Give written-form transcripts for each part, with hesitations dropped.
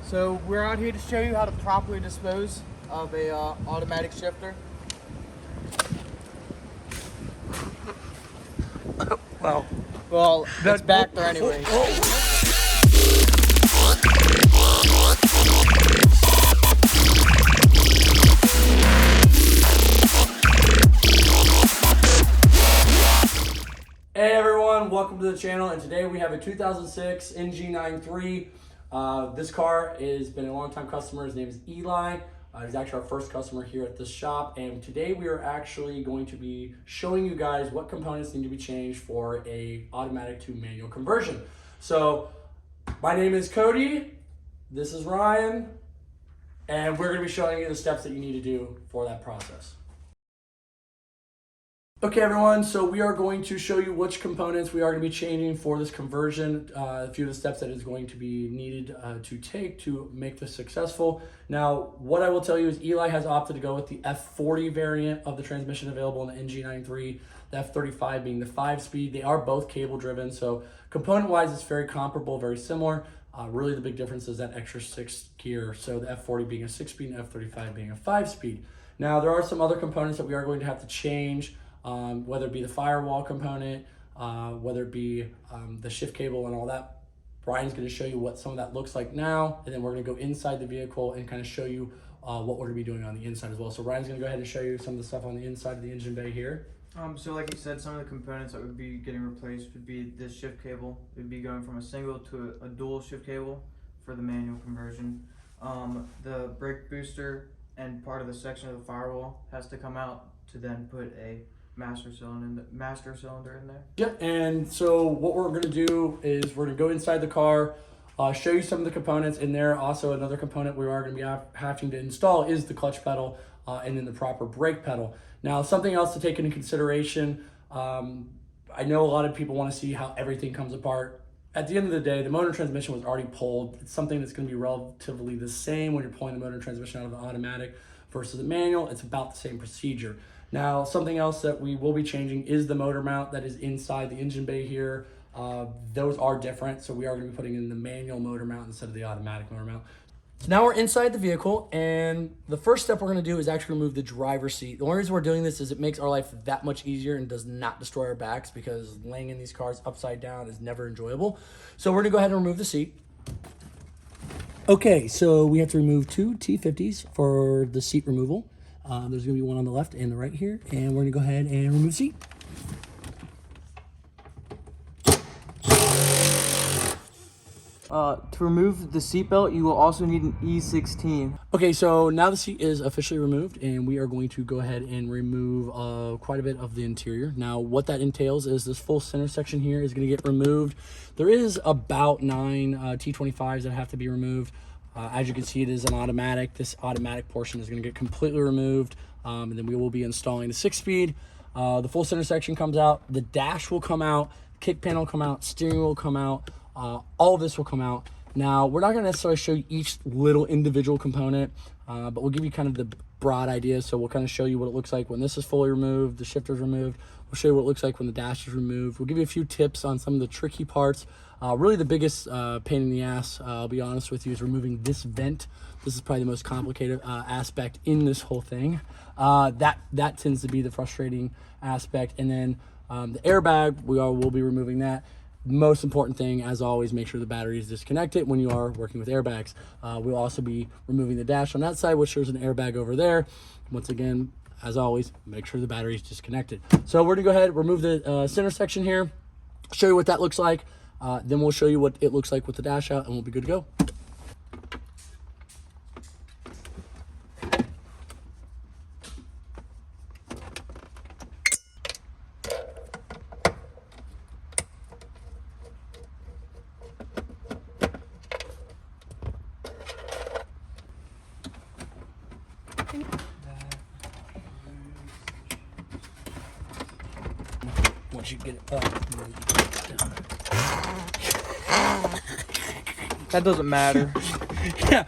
So we're out here to show you how to properly dispose of a automatic shifter. Wow. Well, it's back there anyway. Hey everyone, welcome to the channel, and today we have a 2006 NG93. This car has been a long-time customer. His name is Eli. He's actually our first customer here at this shop, and today we are actually going to be showing you guys what components need to be changed for a automatic to manual conversion. So my name is Cody, this is Ryan, and we're going to be showing you the steps that you need to do for that process. Okay everyone, so we are going to show you which components we are going to be changing for this conversion, a few of the steps that is going to be needed to take to make this successful. Now, what I will tell you is Eli has opted to go with the F40 variant of the transmission available in the NG93, the F35 being the 5-speed. They are both cable driven, so component-wise it's very comparable, very similar. Really the big difference is that extra 6th gear, so the F40 being a 6-speed and F35 being a 5-speed. Now, there are some other components that we are going to have to change. Whether it be the firewall component, whether it be the shift cable and all that. Brian's going to show you what some of that looks like now, and then we're going to go inside the vehicle and kind of show you what we're going to be doing on the inside as well. So Ryan's going to go ahead and show you some of the stuff on the inside of the engine bay here. So like you said, some of the components that would be getting replaced would be this shift cable. It would be going from a single to a dual shift cable for the manual conversion. The brake booster and part of the section of the firewall has to come out to then put a master cylinder in there. Yep, and so what we're going to do is we're going to go inside the car, show you some of the components in there. Also, another component we are going to be having to install is the clutch pedal and then the proper brake pedal. Now, something else to take into consideration, I know a lot of people want to see how everything comes apart. At the end of the day, the motor transmission was already pulled. It's something that's going to be relatively the same when you're pulling the motor transmission out of the automatic versus the manual. It's about the same procedure. Now, something else that we will be changing is the motor mount that is inside the engine bay here. Those are different, so we are going to be putting in the manual motor mount instead of the automatic motor mount. So now we're inside the vehicle, and the first step we're going to do is actually remove the driver's seat. The only reason we're doing this is it makes our life that much easier and does not destroy our backs, because laying in these cars upside down is never enjoyable. So we're going to go ahead and remove the seat. Okay, so we have to remove two T50s for the seat removal. There's going to be one on the left and the right here, and we're going to go ahead and remove the seat. To remove the seatbelt, you will also need an E16. Okay, so now the seat is officially removed, and we are going to go ahead and remove quite a bit of the interior. Now, what that entails is this full center section here is going to get removed. There is about 9 T25s that have to be removed. As you can see, it is an automatic. This automatic portion is going to get completely removed, and then we will be installing the 6-speed. The full center section comes out. The dash will come out. Kick panel will come out. Steering will come out. All of this will come out. Now, we're not going to necessarily show you each little individual component, but we'll give you kind of the broad idea. So we'll kind of show you what it looks like when this is fully removed, the shifter is removed. We'll show you what it looks like when the dash is removed. We'll give you a few tips on some of the tricky parts. Really the biggest pain in the ass, I'll be honest with you, is removing this vent. This is probably the most complicated aspect in this whole thing. That tends to be the frustrating aspect. And then the airbag, we'll be removing that. Most important thing, as always, make sure the battery is disconnected when you are working with airbags. We'll also be removing the dash on that side, which there's an airbag over there. Once again, as always, make sure the battery is disconnected. So we're gonna go ahead and remove the center section here, show you what that looks like. Then we'll show you what it looks like with the dash out, and we'll be good to go. Once you get it up, then you get it down. That doesn't matter. Yeah,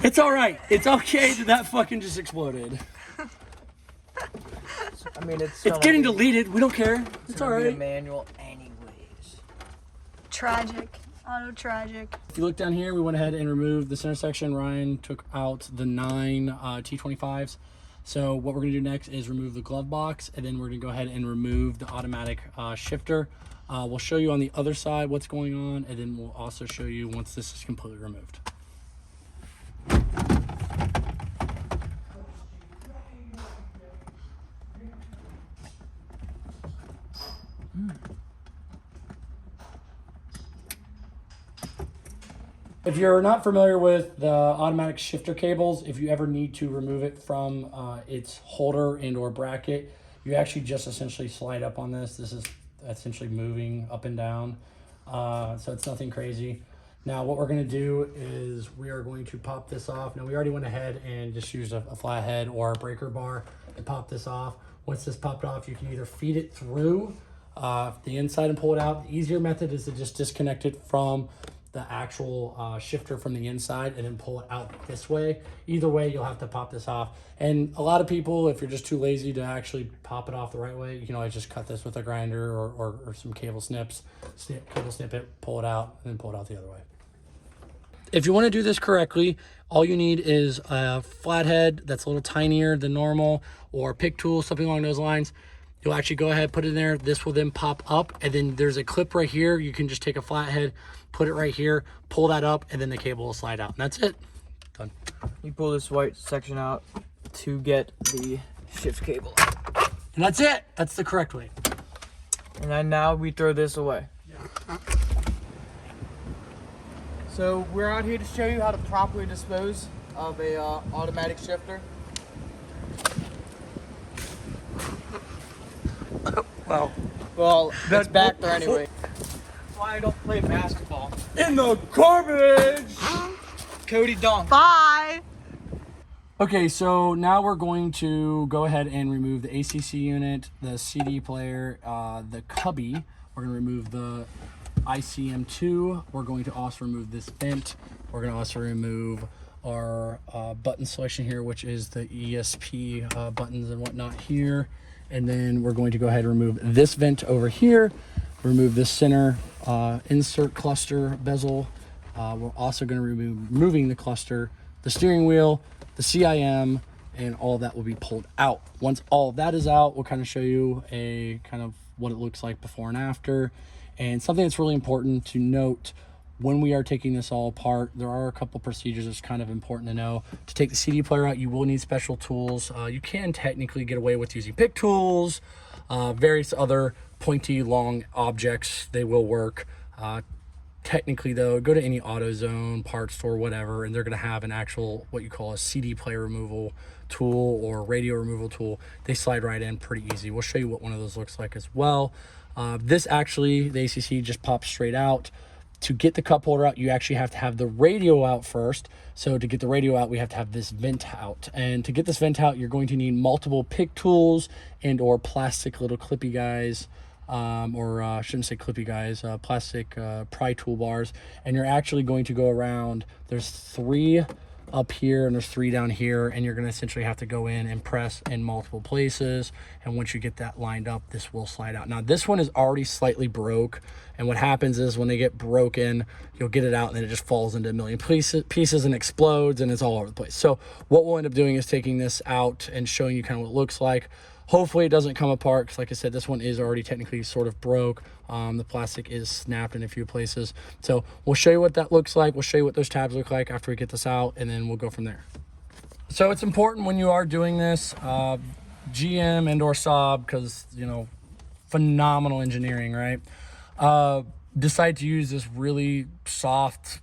it's all right. It's okay that fucking just exploded. I mean, it's getting deleted. We don't care. It's all right. Be a manual anyways. Tragic. Auto tragic. If you look down here, we went ahead and removed this intersection. Ryan took out the 9 T25s. So what we're gonna do next is remove the glove box, and then we're gonna go ahead and remove the automatic shifter. We'll show you on the other side what's going on, and then we'll also show you once this is completely removed. If you're not familiar with the automatic shifter cables, if you ever need to remove it from its holder and or bracket, you actually just essentially slide up on this. This is essentially moving up and down. So it's nothing crazy. Now what we're gonna do is we are going to pop this off. Now we already went ahead and just used a flathead or a breaker bar to pop this off. Once this popped off, you can either feed it through the inside and pull it out. The easier method is to just disconnect it from the actual shifter from the inside and then pull it out this way. Either way, you'll have to pop this off. And a lot of people, if you're just too lazy to actually pop it off the right way, you can always just cut this with a grinder or some cable snips, cable snip it, pull it out, and then pull it out the other way. If you want to do this correctly, all you need is a flathead that's a little tinier than normal, or a pick tool, something along those lines. You'll actually go ahead, put it in there. This will then pop up, and then there's a clip right here. You can just take a flathead, put it right here, pull that up, and then the cable will slide out. And that's it. Done. You pull this white section out to get the shift cable. And that's it. That's the correct way. And then now we throw this away. Yeah. So we're out here to show you how to properly dispose of a automatic shifter. Well, that's back there anyway. That's why I don't play basketball. In the garbage! Cody Dunk. Bye! Okay, so now we're going to go ahead and remove the ACC unit, the CD player, the cubby. We're going to remove the ICM2. We're going to also remove this vent. We're going to also remove our button selection here, which is the ESP buttons and whatnot here. And then we're going to go ahead and remove this vent over here, remove this center insert cluster bezel. We're also going to remove moving the cluster, the steering wheel, the CIM, and all of that will be pulled out. Once all of that is out, we'll kind of show you a kind of what it looks like before and after. And something that's really important to note when we are taking this all apart, there are a couple procedures that's kind of important to know. To take the CD player out, you will need special tools. You can technically get away with using pick tools, various other pointy long objects, they will work. Technically though, go to any AutoZone, parts store, whatever, and they're gonna have an actual, what you call a CD player removal tool or radio removal tool. They slide right in pretty easy. We'll show you what one of those looks like as well. This actually, the ACC just pops straight out. To get the cup holder out, you actually have to have the radio out first. So to get the radio out, we have to have this vent out. And to get this vent out, you're going to need multiple pick tools and or plastic little clippy guys, I shouldn't say clippy guys, plastic pry toolbars. And you're actually going to go around, there's 3 up here and there's 3 down here, and you're going to essentially have to go in and press in multiple places. And once you get that lined up, this will slide out. Now this one is already slightly broke, and what happens is when they get broken, you'll get it out and then it just falls into a million pieces and explodes, and it's all over the place. So what we'll end up doing is taking this out and showing you kind of what it looks like. Hopefully it doesn't come apart, because like I said, this one is already technically sort of broke. The plastic is snapped in a few places. So we'll show you what that looks like. We'll show you what those tabs look like after we get this out, and then we'll go from there. So it's important when you are doing this, GM and or Saab, because, you know, phenomenal engineering, right? Decide to use this really soft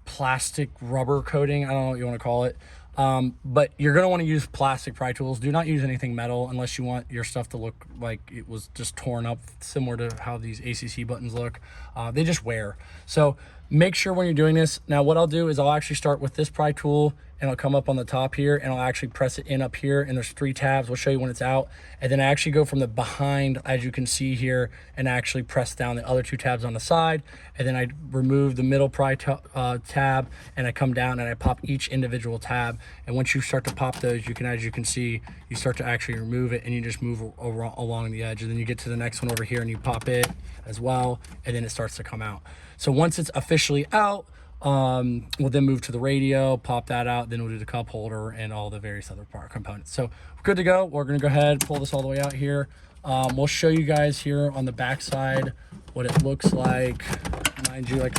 plastic rubber coating. I don't know what you want to call it. But you're going to want to use plastic pry tools. Do not use anything metal unless you want your stuff to look like it was just torn up, similar to how these ACC buttons look. They just wear. So make sure when you're doing this. Now what I'll do is I'll actually start with this pry tool, and it'll come up on the top here, and I'll actually press it in up here, and there's 3 tabs. We'll show you when it's out. And then I actually go from the behind, as you can see here, and actually press down the other 2 tabs on the side. And then I remove the middle tab, and I come down and I pop each individual tab. And once you start to pop those, you can, as you can see, you start to actually remove it, and you just move along the edge. And then you get to the next one over here and you pop it as well, and then it starts to come out. So once it's officially out, we'll then move to the radio, pop that out, then we'll do the cup holder and all the various other part components. So we're good to go. We're gonna go ahead, pull this all the way out here. We'll show you guys here on the back side what it looks like. Mind you, like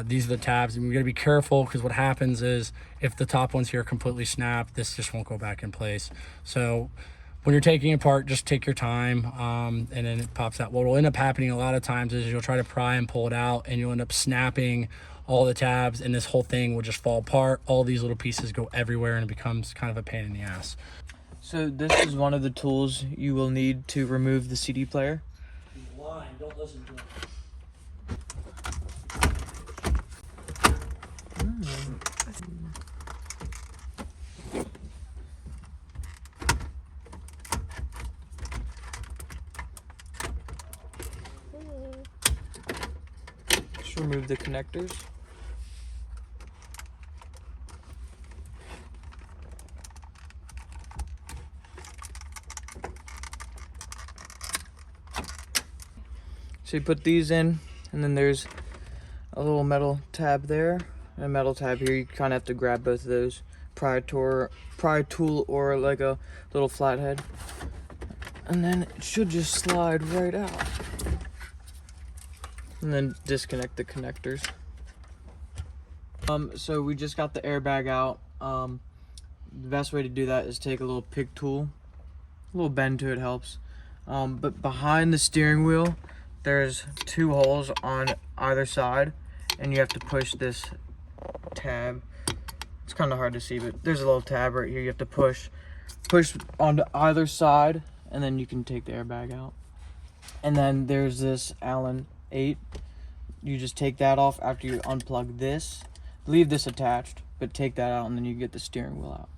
these are the tabs, and we're gonna be careful, because what happens is if the top ones here completely snap, this just won't go back in place. So when you're taking it apart, just take your time, and then it pops out. What will end up happening a lot of times is you'll try to pry and pull it out, and you'll end up snapping all the tabs, and this whole thing will just fall apart. All these little pieces go everywhere, and it becomes kind of a pain in the ass. So this is one of the tools you will need to remove the CD player. He's lying. Don't listen to him. Just remove the connectors. So you put these in, and then there's a little metal tab there and a metal tab here. You kind of have to grab both of those, pry tool or like a little flathead, and then it should just slide right out. And then disconnect the connectors. So we just got the airbag out. The best way to do that is take a little pig tool. A little bend to it helps. But behind the steering wheel, there's 2 holes on either side, and you have to push this tab. It's kind of hard to see, but there's a little tab right here. You have to push onto either side, and then you can take the airbag out. And then there's this Allen 8. You just take that off after you unplug this. Leave this attached, but take that out, and then you get the steering wheel out.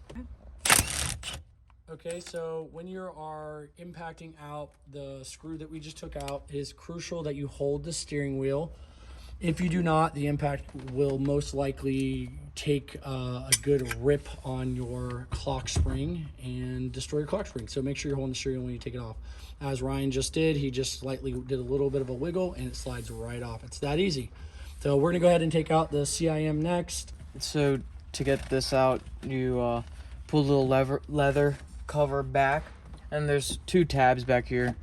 Okay, so when you are impacting out the screw that we just took out, it is crucial that you hold the steering wheel. If you do not, the impact will most likely take a good rip on your clock spring and destroy your clock spring. So make sure you're holding the steering wheel when you take it off. As Ryan just did, he just slightly did a little bit of a wiggle, and it slides right off. It's that easy. So we're gonna go ahead and take out the CIM next. So to get this out, you pull the little leather cover back, and there's 2 tabs back here.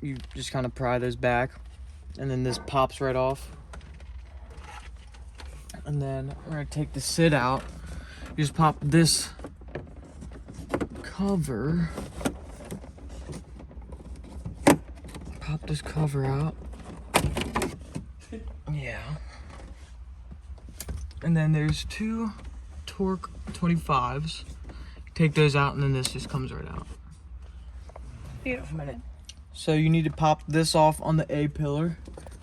You just kind of pry those back, and then this pops right off. And then we're gonna take the sit out. You just pop this cover. Pop this cover out. Yeah. And then there's 2 torque 25s. Take those out, and then this just comes right out. Beautiful. So you need to pop this off on the A pillar.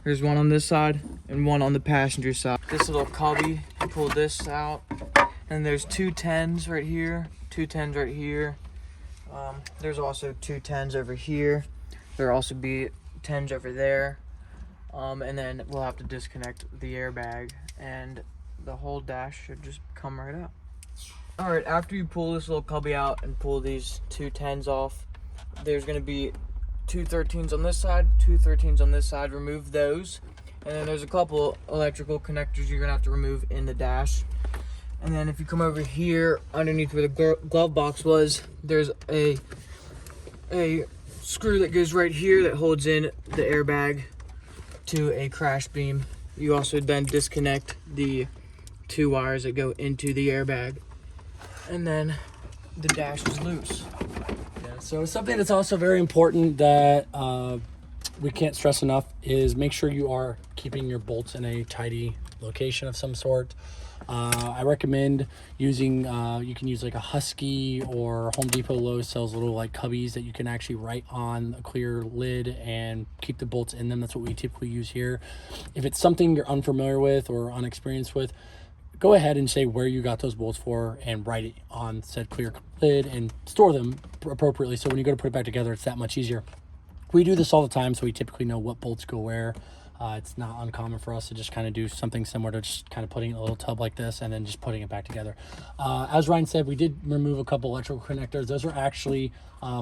There's one on this side and one on the passenger side. This little cubby, you pull this out, and there's 2 10s right here, 2 10s right here. There's also 2 10s over here. There'll also be 10s over there. And then we'll have to disconnect the airbag, and the whole dash should just come right out. All right, after you pull this little cubby out and pull these 2 10s off, there's gonna be 2 13s on this side, 2 13s on this side. Remove those. And then there's a couple electrical connectors you're gonna have to remove in the dash. And then if you come over here, underneath where the glove box was, there's a screw that goes right here that holds in the airbag to a crash beam. You also then disconnect the 2 wires that go into the airbag, and then the dash is loose. Yeah, so something that's also very important that we can't stress enough is make sure you are keeping your bolts in a tidy location of some sort. I recommend using, you can use like a Husky, or Home Depot Lowe's sells little like cubbies that you can actually write on a clear lid and keep the bolts in them. That's what we typically use here. If it's something you're unfamiliar with or unexperienced with, go ahead and say where you got those bolts for and write it on said clear lid and store them appropriately. So when you go to put it back together, it's that much easier. We do this all the time, so we typically know what bolts go where. It's not uncommon for us to just kind of do something similar to just kind of putting a little tub like this and then just putting it back together. As Ryan said, we did remove a couple electrical connectors. Those are actually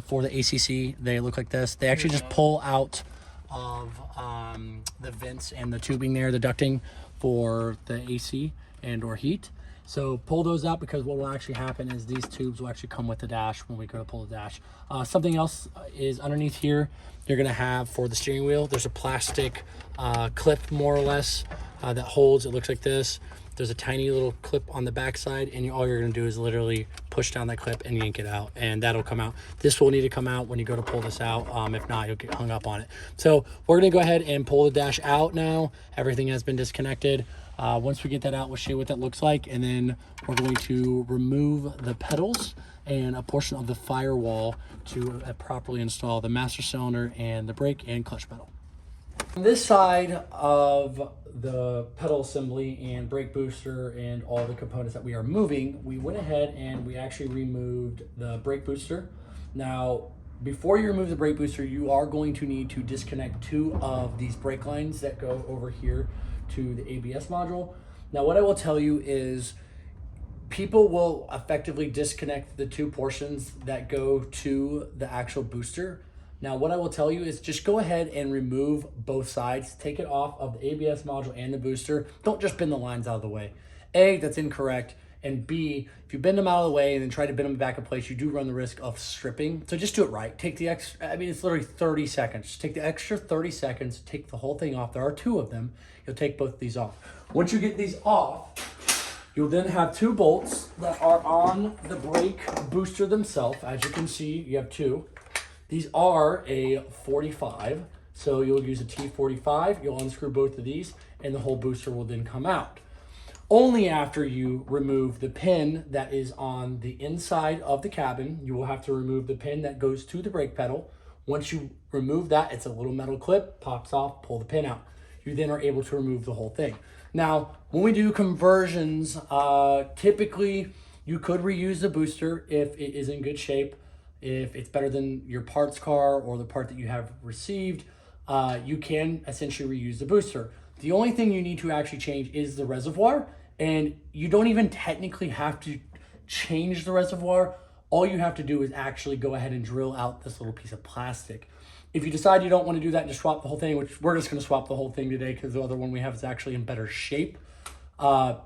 for the ACC. They look like this. They actually just pull out of the vents and the tubing there, the ducting for the AC and or heat. So pull those out, because what will actually happen is these tubes will actually come with the dash when we go to pull the dash. Something else is underneath here. You're gonna have for the steering wheel, there's a plastic clip more or less that holds, it looks like this. There's a tiny little clip on the back side, and all you're gonna do is literally push down that clip and yank it out, and that'll come out. This will need to come out when you go to pull this out. If not, you'll get hung up on it. So we're gonna go ahead and pull the dash out now. Everything has been disconnected. Once we get that out, we'll show you what that looks like, and then we're going to remove the pedals and a portion of the firewall to properly install the master cylinder and the brake and clutch pedal. On this side of the pedal assembly and brake booster and all the components that we are moving, we went ahead and we actually removed the brake booster. Now, before you remove the brake booster, you are going to need to disconnect 2 of these brake lines that go over here to the ABS module. Now, what I will tell you is people will effectively disconnect the 2 portions that go to the actual booster. Now, what I will tell you is just go ahead and remove both sides. Take it off of the ABS module and the booster. Don't just bend the lines out of the way. A, that's incorrect. And B, if you bend them out of the way and then try to bend them back in place, you do run the risk of stripping. So just do it right. Take the extra, I mean, it's literally 30 seconds. Just take the extra 30 seconds, take the whole thing off. There are 2 of them. You'll take both of these off. Once you get these off, you'll then have 2 bolts that are on the brake booster themselves. As you can see, you have 2. These are a 45. So you'll use a T45. You'll unscrew both of these and the whole booster will then come out. Only after you remove the pin that is on the inside of the cabin, you will have to remove the pin that goes to the brake pedal. Once you remove that, it's a little metal clip, pops off, pull the pin out. You then are able to remove the whole thing. Now, when we do conversions, typically you could reuse the booster if it is in good shape. If it's better than your parts car or the part that you have received, you can essentially reuse the booster. The only thing you need to actually change is the reservoir, and you don't even technically have to change the reservoir. All you have to do is actually go ahead and drill out this little piece of plastic. If you decide you don't want to do that and just swap the whole thing, which we're just going to swap the whole thing today because the other one we have is actually in better shape,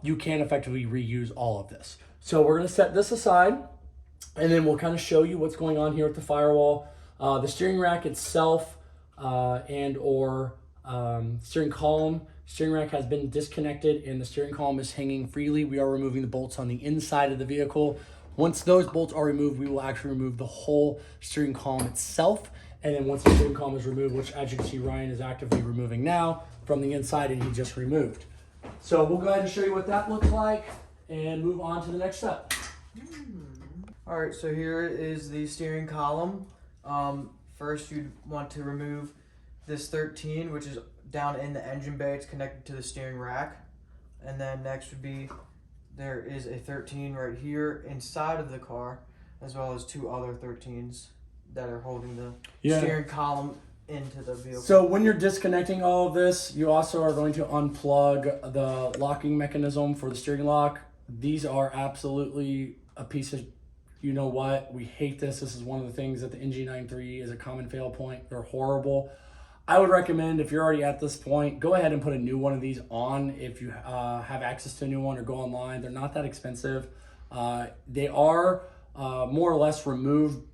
you can effectively reuse all of this. So we're going to set this aside, and then we'll kind of show you what's going on here with the firewall. The steering rack itself and or steering column. Steering rack has been disconnected and the steering column is hanging freely. We are removing the bolts on the inside of the vehicle. Once those bolts are removed, we will actually remove the whole steering column itself. And then once the steering column is removed, which as you can see, Ryan is actively removing now from the inside, and he just removed. So we'll go ahead and show you what that looks like and move on to the next step. All right, so here is the steering column. First, you'd want to remove this 13, which is down in the engine bay. It's connected to the steering rack. And then next would be, there is a 13 right here inside of the car, as well as 2 other 13s that are holding the steering column into the vehicle. So when you're disconnecting all of this, you also are going to unplug the locking mechanism for the steering lock. These are absolutely a piece of, you know what, we hate this. This is one of the things that the NG93 is a common fail point. They're horrible. I would recommend, if you're already at this point, go ahead and put a new one of these on if you have access to a new one, or go online. They're not that expensive. They are more or less removed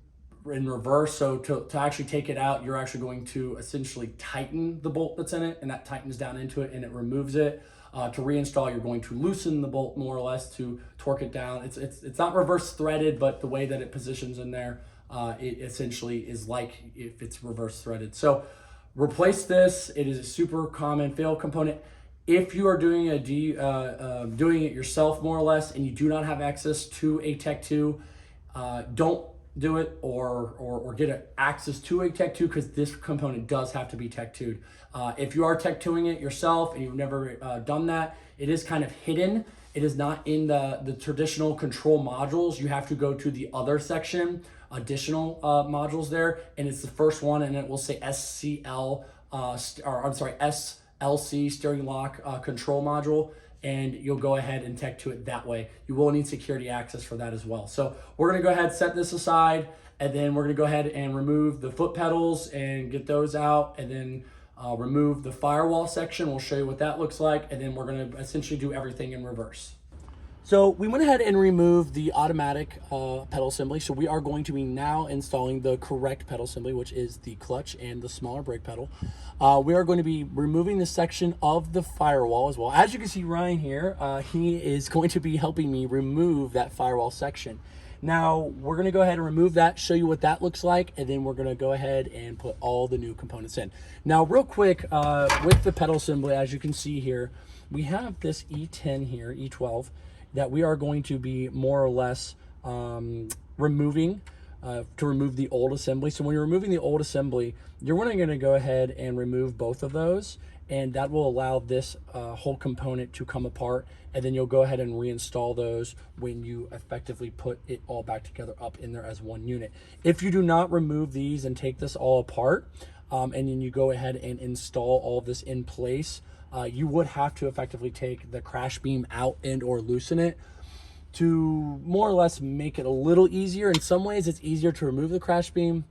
in reverse. So to actually take it out, you're actually going to essentially tighten the bolt that's in it, and that tightens down into it and it removes it. To reinstall, you're going to loosen the bolt more or less to torque it down. It's not reverse threaded, but the way that it positions in there, it essentially is like if it's reverse threaded. So replace this. It is a super common fail component. If you are doing doing it yourself more or less, and you do not have access to a Tech 2, don't do it or get access to a Tech 2, because this component does have to be Tech 2'd. If you are Tech 2ing it yourself and you've never done that, it is kind of hidden. It is not in the traditional control modules. You have to go to the other section, additional modules there, and it's the first one, and it will say SLC steering lock control module, and you'll go ahead and Tech 2 it that way. You will need security access for that as well. So we're gonna go ahead, set this aside, and then we're gonna go ahead and remove the foot pedals and get those out, and then remove the firewall section. We'll show you what that looks like, and then we're gonna essentially do everything in reverse. So we went ahead and removed the automatic pedal assembly. So we are going to be now installing the correct pedal assembly, which is the clutch and the smaller brake pedal. We are going to be removing the section of the firewall as well. As you can see Ryan here, he is going to be helping me remove that firewall section. Now we're gonna go ahead and remove that, show you what that looks like, and then we're gonna go ahead and put all the new components in. Now real quick, with the pedal assembly, as you can see here, we have this E10 here, E12, that we are going to be more or less removing to remove the old assembly. So when you're removing the old assembly, you're really gonna go ahead and remove both of those, and that will allow this whole component to come apart, and then you'll go ahead and reinstall those when you effectively put it all back together up in there as one unit. If you do not remove these and take this all apart, and then you go ahead and install all of this in place, you would have to effectively take the crash beam out and or loosen it to more or less make it a little easier. In some ways it's easier to remove the crash beam,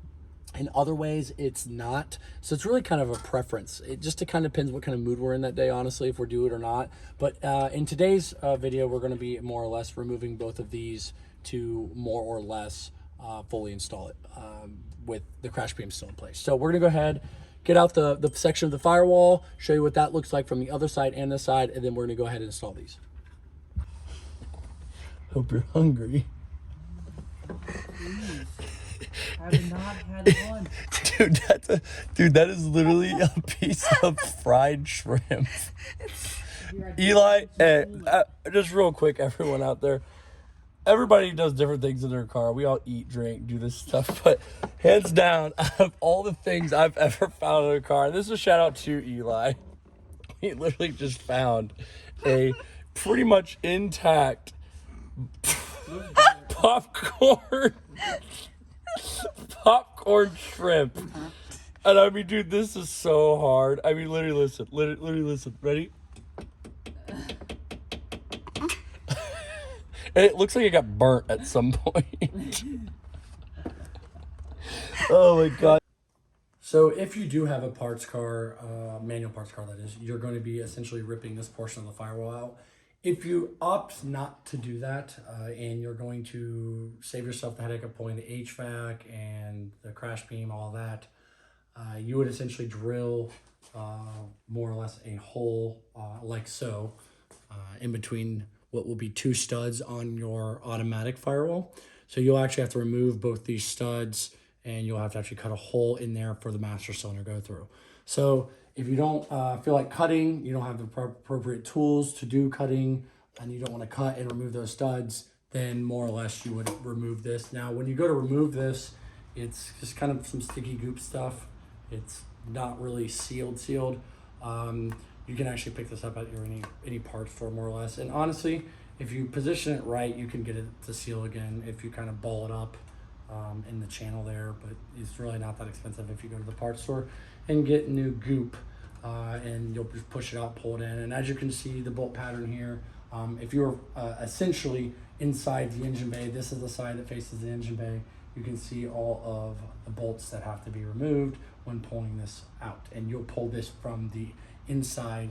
in other ways it's not. So it's really kind of a preference. It just kind of depends what kind of mood we're in that day, honestly, if we're doing it or not. But in today's video, we're going to be more or less removing both of these to more or less fully install it with the crash beam still in place. So we're going to go ahead, get out the section of the firewall, show you what that looks like from the other side and this side, and then we're going to go ahead and install these. Hope you're hungry. I have not had one. Dude, that is literally a piece of fried shrimp. Eli, just real quick, everyone out there, everybody does different things in their car. We all eat, drink, do this stuff, but hands down, out of all the things I've ever found in a car, this is a shout out to Eli. He literally just found a pretty much intact popcorn shrimp. And I mean, dude, this is so hard. I mean, literally listen, ready? And it looks like it got burnt at some point. Oh my God. So if you do have a parts car, manual parts car that is, you're going to be essentially ripping this portion of the firewall out. If you opt not to do that, and you're going to save yourself the headache of pulling the HVAC and the crash beam, all that, you would essentially drill more or less a hole like so in between what will be two studs on your automatic firewall. So you'll actually have to remove both these studs, and you'll have to actually cut a hole in there for the master cylinder to go through. So if you don't feel like cutting, you don't have the appropriate tools to do cutting, and you don't want to cut and remove those studs, then more or less you would remove this. Now, when you go to remove this, it's just kind of some sticky goop stuff. It's not really sealed. You can actually pick this up at your any parts store, more or less. And honestly, if you position it right, you can get it to seal again if you kind of ball it up in the channel there. But it's really not that expensive if you go to the parts store and get new goop, and you'll just push it out, pull it in. And as you can see, the bolt pattern here, if you're essentially inside the engine bay, this is the side that faces the engine bay, you can see all of the bolts that have to be removed when pulling this out. And you'll pull this from the inside,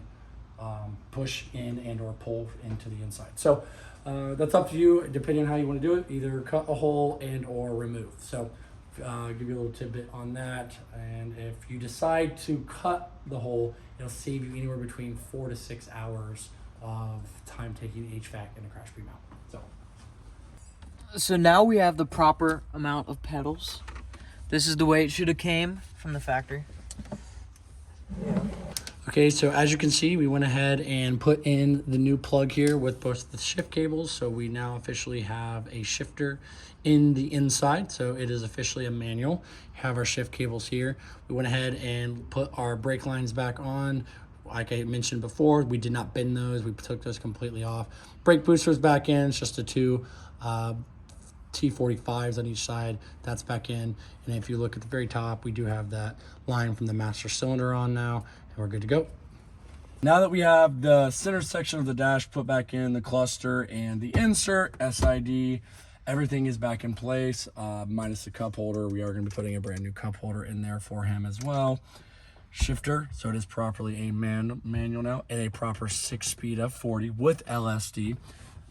push in and or pull into the inside. So that's up to you, depending on how you want to do it. Either cut a hole and or remove. So give you a little tidbit on that. And if you decide to cut the hole, it'll save you anywhere between 4 to 6 hours of time taking the HVAC and the crash beam out. So now we have the proper amount of pedals. This is the way it should have came from the factory. Okay, so as you can see, we went ahead and put in the new plug here with both the shift cables. So we now officially have a shifter in the inside. So it is officially a manual. Have our shift cables here. We went ahead and put our brake lines back on. Like I mentioned before, we did not bend those. We took those completely off. Brake boosters back in. It's just the two T45s on each side. That's back in. And if you look at the very top, we do have that line from the master cylinder on now, and we're good to go. Now that we have the center section of the dash put back in, the cluster and the insert, SID, everything is back in place, minus the cup holder. We are going to be putting a brand new cup holder in there for him as well. Shifter, so it is properly a manual now, and a proper 6-speed F40 with LSD.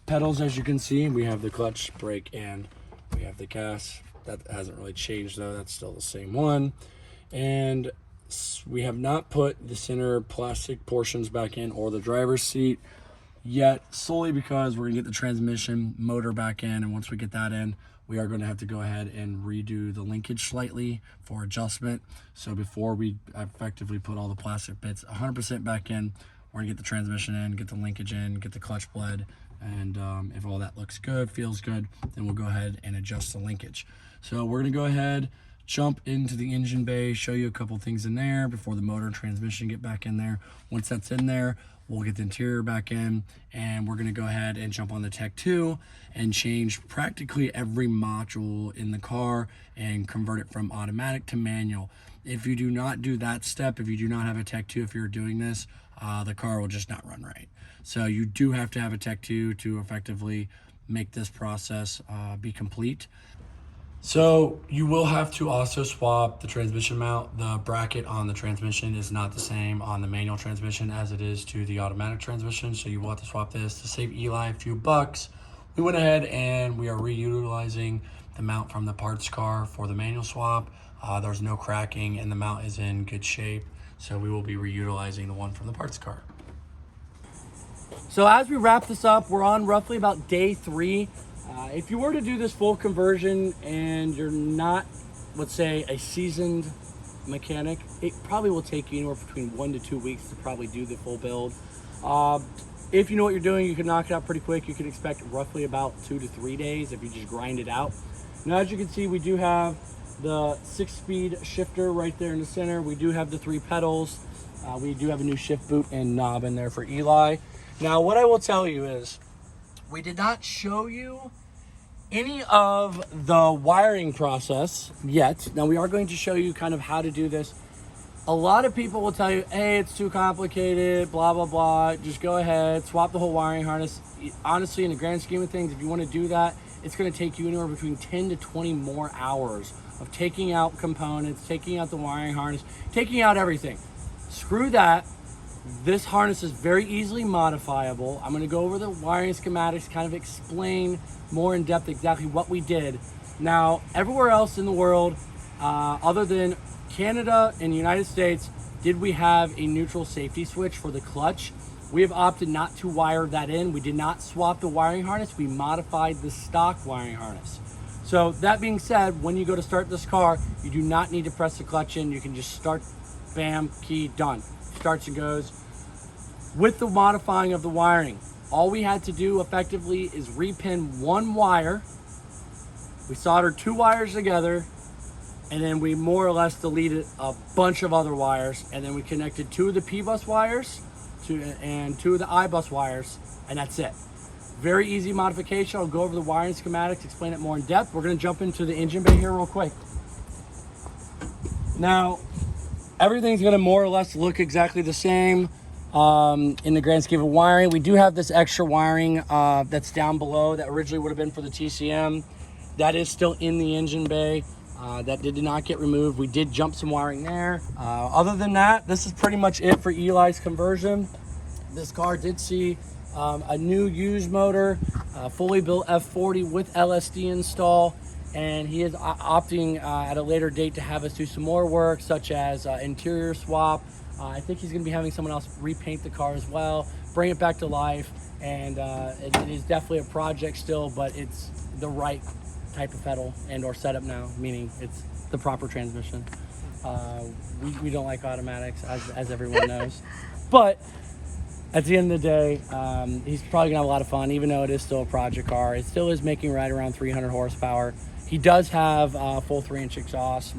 Pedals, as you can see, we have the clutch, brake, and we have the gas. That hasn't really changed though, that's still the same one. And we have not put the center plastic portions back in or the driver's seat yet, solely because we're gonna get the transmission motor back in, and once we get that in, we are gonna have to go ahead and redo the linkage slightly for adjustment. So before we effectively put all the plastic bits 100% back in, we're gonna get the transmission in, get the linkage in, get the clutch bled, and if all that looks good, feels good, then we'll go ahead and adjust the linkage. So we're gonna go ahead, jump into the engine bay, show you a couple things in there before the motor and transmission get back in there. Once that's in there, we'll get the interior back in, and we're gonna go ahead and jump on the Tech 2 and change practically every module in the car and convert it from automatic to manual. If you do not do that step, if you do not have a Tech 2, if you're doing this, the car will just not run right. So you do have to have a Tech 2 to effectively make this process be complete. So you will have to also swap the transmission mount. The bracket on the transmission is not the same on the manual transmission as it is to the automatic transmission. So you will have to swap this to save Eli a few bucks. We went ahead and we are reutilizing the mount from the parts car for the manual swap. There's no cracking and the mount is in good shape. So we will be reutilizing the one from the parts car. So as we wrap this up, we're on roughly about day 3. If you were to do this full conversion and you're not, let's say, a seasoned mechanic, it probably will take you anywhere between 1 to 2 weeks to probably do the full build. If you know what you're doing, you can knock it out pretty quick. You can expect roughly about 2 to 3 days if you just grind it out. Now, as you can see, we do have the 6-speed shifter right there in the center. We do have the 3 pedals. We do have a new shift boot and knob in there for Eli. Now, what I will tell you is we did not show you any of the wiring process yet. Now, we are going to show you kind of how to do this. A lot of people will tell you, hey, it's too complicated, blah, blah, blah. Just go ahead, swap the whole wiring harness. Honestly, in the grand scheme of things, if you want to do that, it's going to take you anywhere between 10 to 20 more hours of taking out components, taking out the wiring harness, taking out everything. Screw that. This harness is very easily modifiable. I'm going to go over the wiring schematics, kind of explain more in depth exactly what we did. Now, everywhere else in the world, other than Canada and the United States, did we have a neutral safety switch for the clutch. We have opted not to wire that in. We did not swap the wiring harness. We modified the stock wiring harness. So that being said, when you go to start this car, you do not need to press the clutch in. You can just start, bam, key, done. Starts and goes. With the modifying of the wiring, all we had to do effectively is repin 1 wire. We soldered 2 wires together, and then we more or less deleted a bunch of other wires, and then we connected 2 of the P-bus wires and 2 of the I-bus wires, and that's it. Very easy modification. I'll go over the wiring schematics, explain it more in depth. We're going to jump into the engine bay here real quick. Now, everything's going to more or less look exactly the same in the grand scheme of wiring. We do have this extra wiring that's down below that originally would have been for the TCM. That is still in the engine bay. That did not get removed. We did jump some wiring there. Other than that, this is pretty much it for Eli's conversion. This car did see a new used motor, fully built F40 with LSD install, and he is opting at a later date to have us do some more work, such as interior swap. I think he's going to be having someone else repaint the car as well, bring it back to life, and it is definitely a project still, but it's the right type of pedal and or setup now, meaning it's the proper transmission. We don't like automatics, as everyone knows. But at the end of the day, he's probably gonna have a lot of fun, even though it is still a project car. It still is making right around 300 horsepower. He does have full 3-inch exhaust,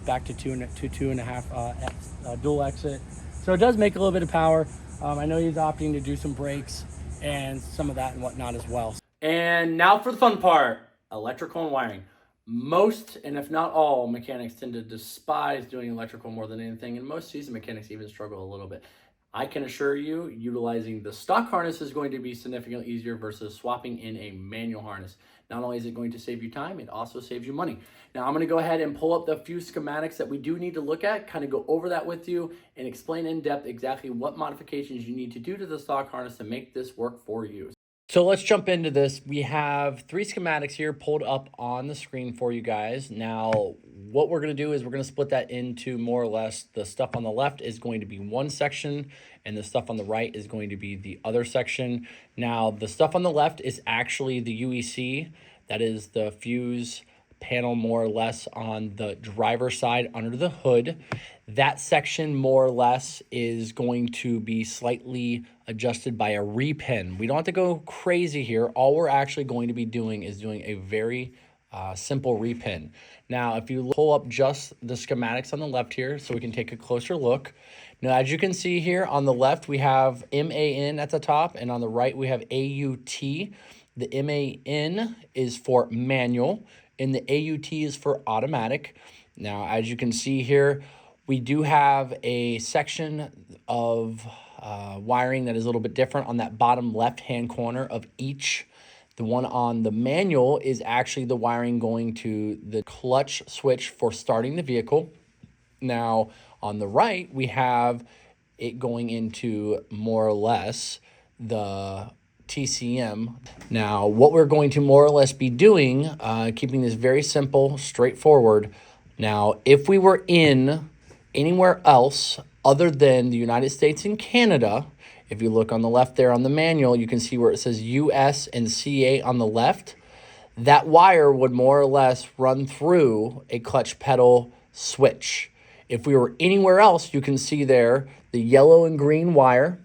back to two and a half dual exit. So it does make a little bit of power. I know he's opting to do some brakes and some of that and whatnot as well. And now for the fun part, electrical and wiring. Most, and if not all, mechanics tend to despise doing electrical more than anything, and most seasoned mechanics even struggle a little bit. I can assure you, utilizing the stock harness is going to be significantly easier versus swapping in a manual harness. Not only is it going to save you time, it also saves you money. Now I'm going to go ahead and pull up the few schematics that we do need to look at, kind of go over that with you, and explain in depth exactly what modifications you need to do to the stock harness to make this work for you. So let's jump into this. We have 3 schematics here pulled up on the screen for you guys. Now, what we're going to do is we're going to split that into more or less the stuff on the left is going to be one section and the stuff on the right is going to be the other section. Now, the stuff on the left is actually the UEC. That is the fuse panel more or less on the driver's side under the hood. That section more or less is going to be slightly adjusted by a repin. We don't have to go crazy here. All we're actually going to be doing is doing a very simple repin. Now, if you pull up just the schematics on the left here so we can take a closer look. Now, as you can see here on the left, we have MAN at the top, and on the right, we have AUT. The MAN is for manual, and the AUT is for automatic. Now, as you can see here, we do have a section of wiring that is a little bit different on that bottom left-hand corner of each. The one on the manual is actually the wiring going to the clutch switch for starting the vehicle. Now, on the right, we have it going into more or less the TCM. Now, what we're going to more or less be doing, keeping this very simple, straightforward. Now, if we were in anywhere else other than the United States and Canada, if you look on the left there on the manual, you can see where it says US and CA on the left. That wire would more or less run through a clutch pedal switch. If we were anywhere else, you can see there the yellow and green wire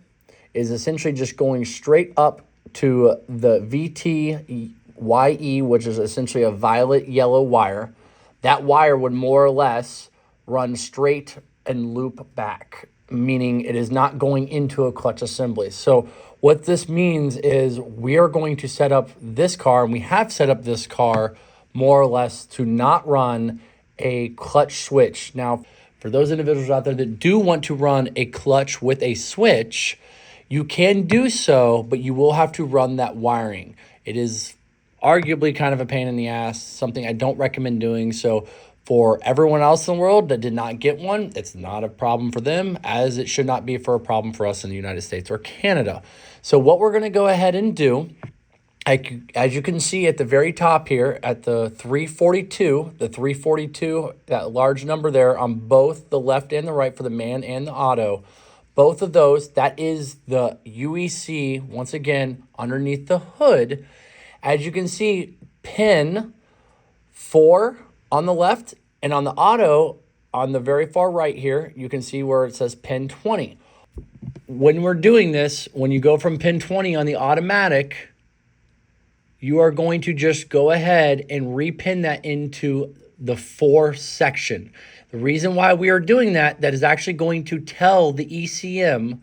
is essentially just going straight up to the VTYE, which is essentially a violet yellow wire. That wire would more or less run straight and loop back, meaning it is not going into a clutch assembly. So what this means is we are going to set up this car, and we have set up this car more or less to not run a clutch switch. Now, for those individuals out there that do want to run a clutch with a switch, you can do so, but you will have to run that wiring. It is arguably kind of a pain in the ass, something I don't recommend doing. So for everyone else in the world that did not get one, it's not a problem for them, as it should not be for a problem for us in the United States or Canada. So what we're going to go ahead and do, as you can see at the very top here at the 342, that large number there on both the left and the right for the man and the auto, both of those, that is the UEC, once again, underneath the hood. As you can see, pin 4 on the left, and on the auto, on the very far right here, you can see where it says pin 20. When we're doing this, when you go from pin 20 on the automatic, you are going to just go ahead and repin that into the 4 section. The reason why we are doing that is actually going to tell the ECM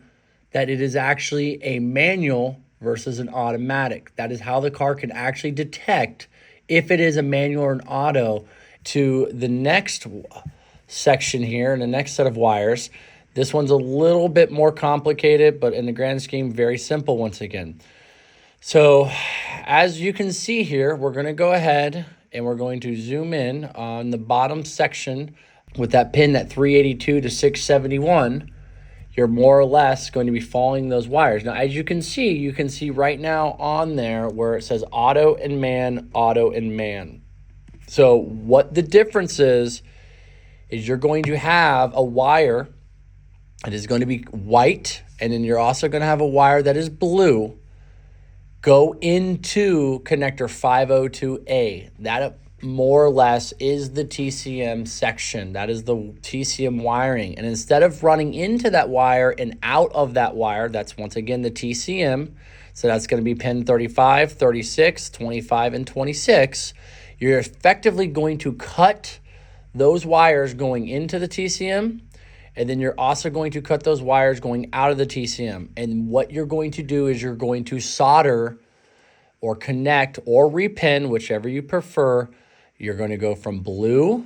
that it is actually a manual versus an automatic. That is how the car can actually detect if it is a manual or an auto. To the next section here and the next set of wires, this one's a little bit more complicated, but in the grand scheme, very simple once again. So as you can see here, we're going to go ahead and we're going to zoom in on the bottom section with that pin, that 382 to 671. You're more or less going to be following those wires. Now, as you can see right now on there where it says auto and man, auto and man. So what the difference is you're going to have a wire that is going to be white, and then you're also going to have a wire that is blue go into connector 502A. That more or less is the TCM section. That is the TCM wiring. And instead of running into that wire and out of that wire, that's once again the TCM. So that's going to be pin 35, 36, 25, and 26. You're effectively going to cut those wires going into the TCM, and then you're also going to cut those wires going out of the TCM. And what you're going to do is you're going to solder or connect or repin, whichever you prefer. You're going to go from blue,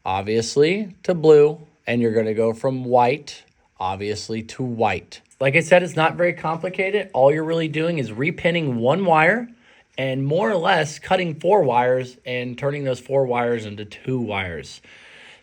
obviously, to blue, and you're going to go from white, obviously, to white. Like I said, it's not very complicated. All you're really doing is repinning one wire and more or less cutting 4 wires and turning those 4 wires into 2 wires.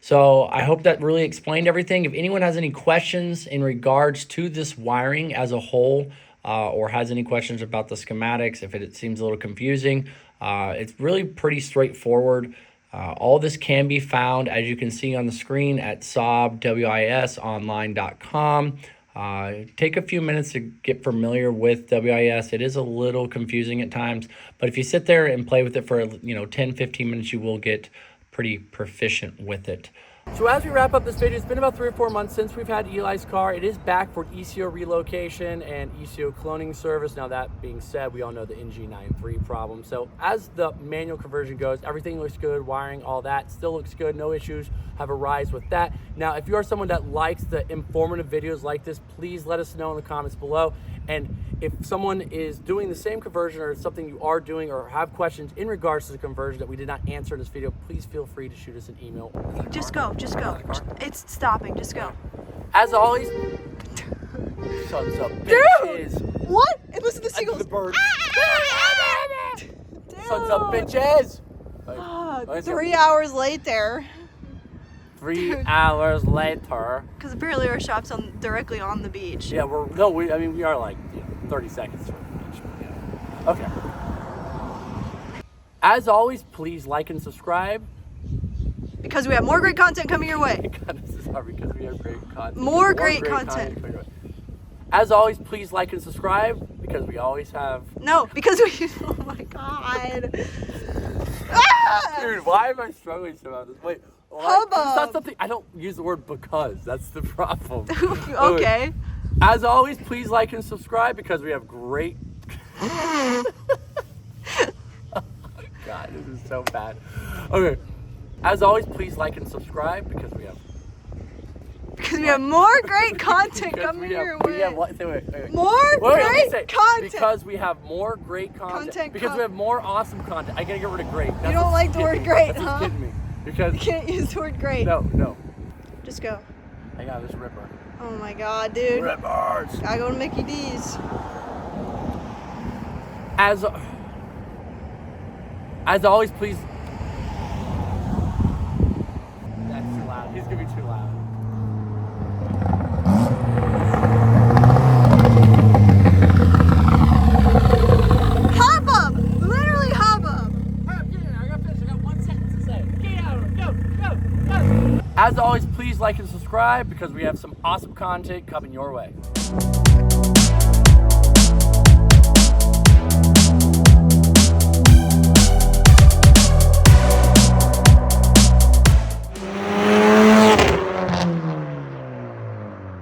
So I hope that really explained everything. If anyone has any questions in regards to this wiring as a whole, or has any questions about the schematics, if it seems a little confusing, it's really pretty straightforward. All this can be found, as you can see on the screen, at saabwisonline.com. Take a few minutes to get familiar with WIS. It is a little confusing at times, but if you sit there and play with it for 10-15 minutes, you will get pretty proficient with it. So as we wrap up this video, it's been about 3 or 4 months since we've had Eli's car. It is back for ECO relocation and ECO cloning service. Now that being said, we all know the NG93 problem. So as the manual conversion goes, everything looks good, wiring, all that still looks good, no issues have arise with that. Now, if you are someone that likes the informative videos like this, please let us know in the comments below. And if someone is doing the same conversion or something you are doing or have questions in regards to the conversion that we did not answer in this video, please feel free to shoot us an email. Just go. It's stopping. Just go. As always, sons of bitches. What? And listen to the seagulls. The birds. Dude. Sons of bitches. 3 hours later. 3 hours later. Because apparently our shop's directly on the beach. Yeah, we are like 30 seconds from the beach. Yeah. Okay. As always, please like and subscribe. Because we have more great content coming your way. Because we have great content. More great content. coming your way. As always, please like and subscribe because we always have. No, because we. Oh my god. Dude, why am I struggling so about this? Wait. Hubbub. It's not something. I don't use the word because. That's the problem. Okay. As always, please like and subscribe because we have great. Oh God, this is so bad. Okay. As always, please like and subscribe because we have. Because we have more great content coming your way. Wait. More great content. Because we have more great content. Because we have more awesome content. I gotta get rid of great. You don't like the word great, That's huh? what's kidding me. Because You can't use the word great. no. Just go. I got this ripper. Oh my god, dude. Rippers. Gotta go to Mickey D's. As always, please. That's too loud. He's gonna be too loud. Hubbub! Literally hubbub! I got finished. I got 1 sentence to say. Get out of it. Go. As always, please like and subscribe because we have some awesome content coming your way.